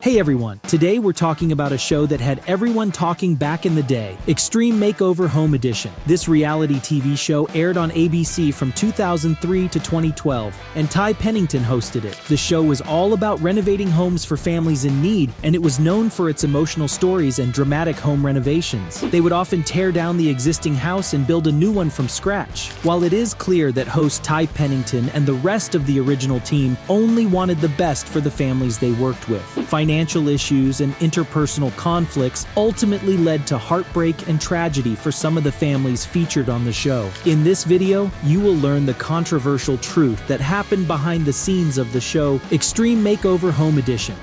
Hey everyone, today we're talking about a show that had everyone talking back in the day, Extreme Makeover Home Edition. This reality TV show aired on ABC from 2003 to 2012, and Ty Pennington hosted it. The show was all about renovating homes for families in need, and it was known for its emotional stories and dramatic home renovations. They would often tear down the existing house and build a new one from scratch. While it is clear that host Ty Pennington and the rest of the original team only wanted the best for the families they worked with, financial issues and interpersonal conflicts ultimately led to heartbreak and tragedy for some of the families featured on the show. In this video, you will learn the controversial truth that happened behind the scenes of the show Extreme Makeover Home Edition.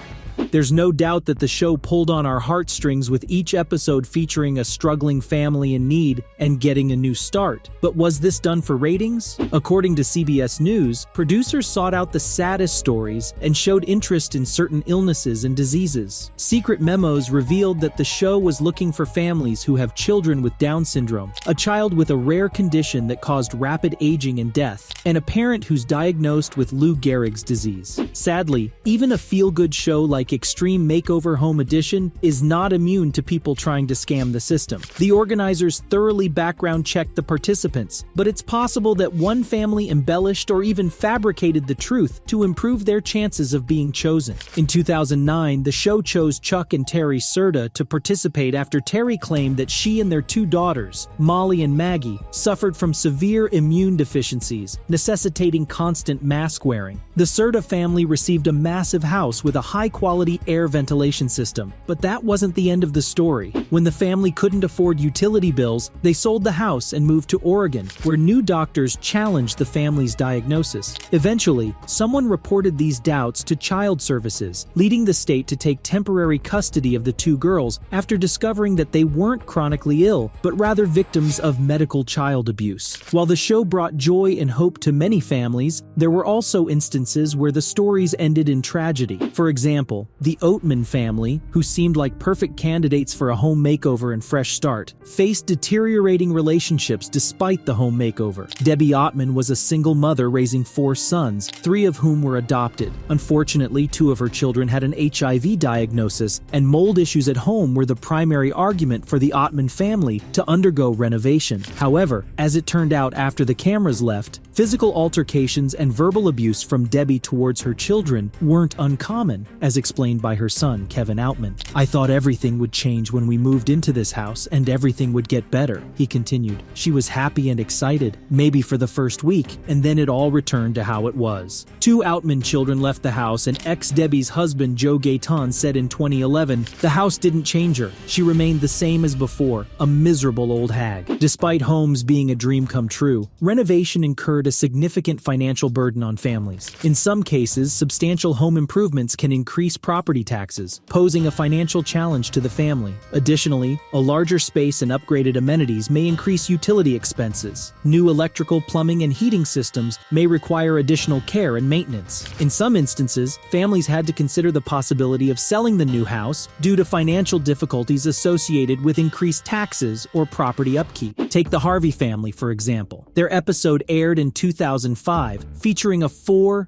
There's no doubt that the show pulled on our heartstrings, with each episode featuring a struggling family in need and getting a new start. But was this done for ratings? According to CBS News, producers sought out the saddest stories and showed interest in certain illnesses and diseases. Secret memos revealed that the show was looking for families who have children with Down syndrome, a child with a rare condition that caused rapid aging and death, and a parent who's diagnosed with Lou Gehrig's disease. Sadly, even a feel-good show like Extreme Makeover Home Edition is not immune to people trying to scam the system. The organizers thoroughly background checked the participants, but it's possible that one family embellished or even fabricated the truth to improve their chances of being chosen. In 2009, the show chose Chuck and Terry Serta to participate after Terry claimed that she and their two daughters, Molly and Maggie, suffered from severe immune deficiencies, necessitating constant mask wearing. The Serta family received a massive house with a high-quality air ventilation system. But that wasn't the end of the story. When the family couldn't afford utility bills, they sold the house and moved to Oregon, where new doctors challenged the family's diagnosis. Eventually, someone reported these doubts to Child Services, leading the state to take temporary custody of the two girls after discovering that they weren't chronically ill, but rather victims of medical child abuse. While the show brought joy and hope to many families, there were also instances where the stories ended in tragedy. For example, the Oatman family, who seemed like perfect candidates for a home makeover and fresh start, faced deteriorating relationships despite the home makeover. Debbie Oatman was a single mother raising 4 sons, 3 of whom were adopted. Unfortunately, 2 of her children had an HIV diagnosis, and mold issues at home were the primary argument for the Oatman family to undergo renovation. However, as it turned out after the cameras left, physical altercations and verbal abuse from Debbie towards her children weren't uncommon, as explained by her son, Kevin Oatman. "I thought everything would change when we moved into this house and everything would get better," he continued. "She was happy and excited, maybe for the first week, and then it all returned to how it was." 2 Oatman children left the house, and ex-Debbie's husband, Joe Gayton, said in 2011, "The house didn't change her. She remained the same as before, a miserable old hag." Despite homes being a dream come true, renovation incurred a significant financial burden on families. In some cases, substantial home improvements can increase property taxes, posing a financial challenge to the family. Additionally, a larger space and upgraded amenities may increase utility expenses. New electrical, plumbing, and heating systems may require additional care and maintenance. In some instances, families had to consider the possibility of selling the new house due to financial difficulties associated with increased taxes or property upkeep. Take the Harvey family, for example. Their episode aired in 2005, featuring a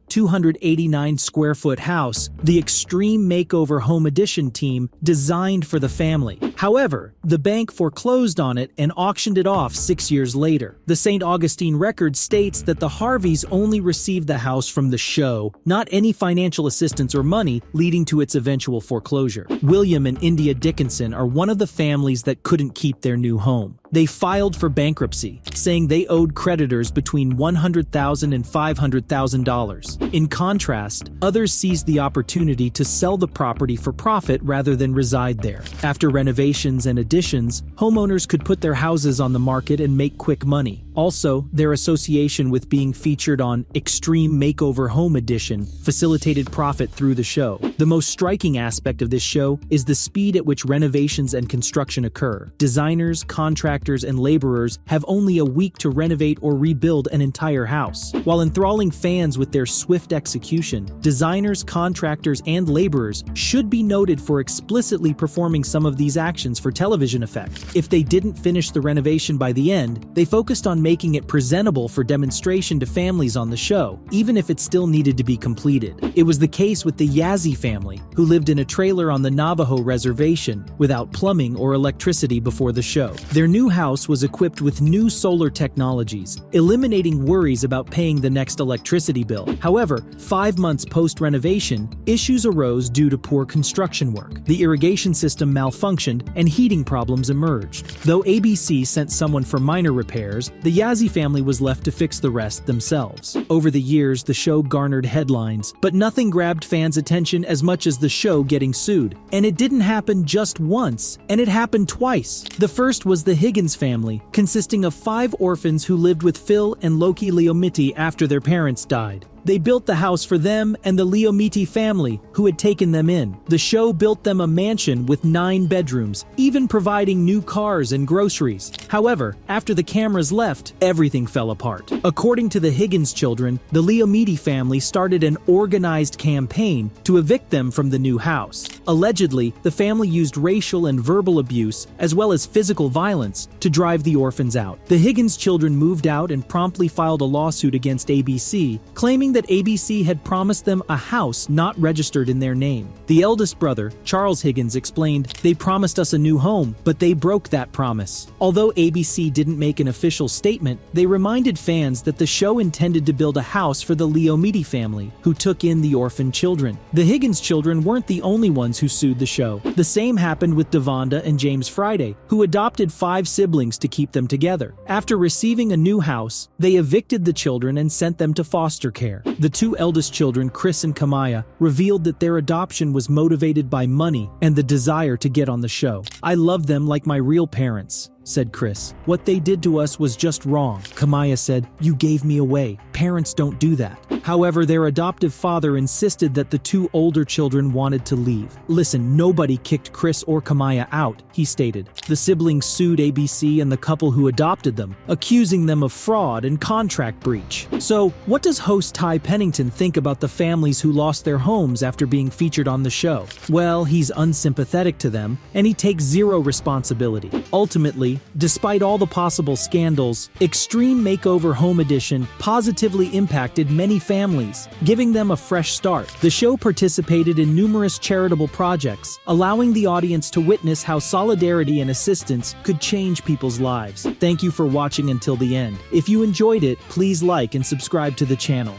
289-square-foot house the Extreme Makeover Home Edition team designed for the family. However, the bank foreclosed on it and auctioned it off 6 years later. The St. Augustine Record states that the Harveys only received the house from the show, not any financial assistance or money, leading to its eventual foreclosure. William and India Dickinson are one of the families that couldn't keep their new home. They filed for bankruptcy, saying they owed creditors between $100,000 and $500,000. In contrast, others seized the opportunity to sell the property for profit rather than reside there. After renovations and additions, homeowners could put their houses on the market and make quick money. Also, their association with being featured on Extreme Makeover Home Edition facilitated profit through the show. The most striking aspect of this show is the speed at which renovations and construction occur. Designers, contractors, and laborers have only a week to renovate or rebuild an entire house. While enthralling fans with their swift execution, designers, contractors, and laborers should be noted for explicitly performing some of these actions attractions for television effect. If they didn't finish the renovation by the end, they focused on making it presentable for demonstration to families on the show, even if it still needed to be completed. It was the case with the Yazzie family, who lived in a trailer on the Navajo reservation without plumbing or electricity before the show. Their new house was equipped with new solar technologies, eliminating worries about paying the next electricity bill. However, 5 months post-renovation, issues arose due to poor construction work. The irrigation system malfunctioned and heating problems emerged. Though ABC sent someone for minor repairs, the Yazzie family was left to fix the rest themselves. Over the years, the show garnered headlines, but nothing grabbed fans' attention as much as the show getting sued. And it didn't happen just once, and it happened twice. The first was the Higgins family, consisting of 5 orphans who lived with Phil and Loki Leomiti after their parents died. They built the house for them and the Leomiti family, who had taken them in. The show built them a mansion with 9 bedrooms, even providing new cars and groceries. However, after the cameras left, everything fell apart. According to the Higgins children, the Leomiti family started an organized campaign to evict them from the new house. Allegedly, the family used racial and verbal abuse, as well as physical violence, to drive the orphans out. The Higgins children moved out and promptly filed a lawsuit against ABC, claiming that ABC had promised them a house not registered in their name. The eldest brother, Charles Higgins, explained, "They promised us a new home, but they broke that promise." Although ABC didn't make an official statement, they reminded fans that the show intended to build a house for the Leomiti family, who took in the orphan children. The Higgins children weren't the only ones who sued the show. The same happened with Devonda and James Friday, who adopted 5 siblings to keep them together. After receiving a new house, they evicted the children and sent them to foster care. The 2 eldest children, Chris and Kamaya, revealed that their adoption was motivated by money and the desire to get on the show. "I love them like my real parents," said Chris. "What they did to us was just wrong." Kamaya said, "You gave me away. Parents don't do that." However, their adoptive father insisted that the 2 older children wanted to leave. "Listen, nobody kicked Chris or Kamaya out," he stated. The siblings sued ABC and the couple who adopted them, accusing them of fraud and contract breach. So, what does host Ty Pennington think about the families who lost their homes after being featured on the show? Well, he's unsympathetic to them, and he takes zero responsibility. Ultimately, despite all the possible scandals, Extreme Makeover Home Edition positively impacted many families, giving them a fresh start. The show participated in numerous charitable projects, allowing the audience to witness how solidarity and assistance could change people's lives. Thank you for watching until the end. If you enjoyed it, please like and subscribe to the channel.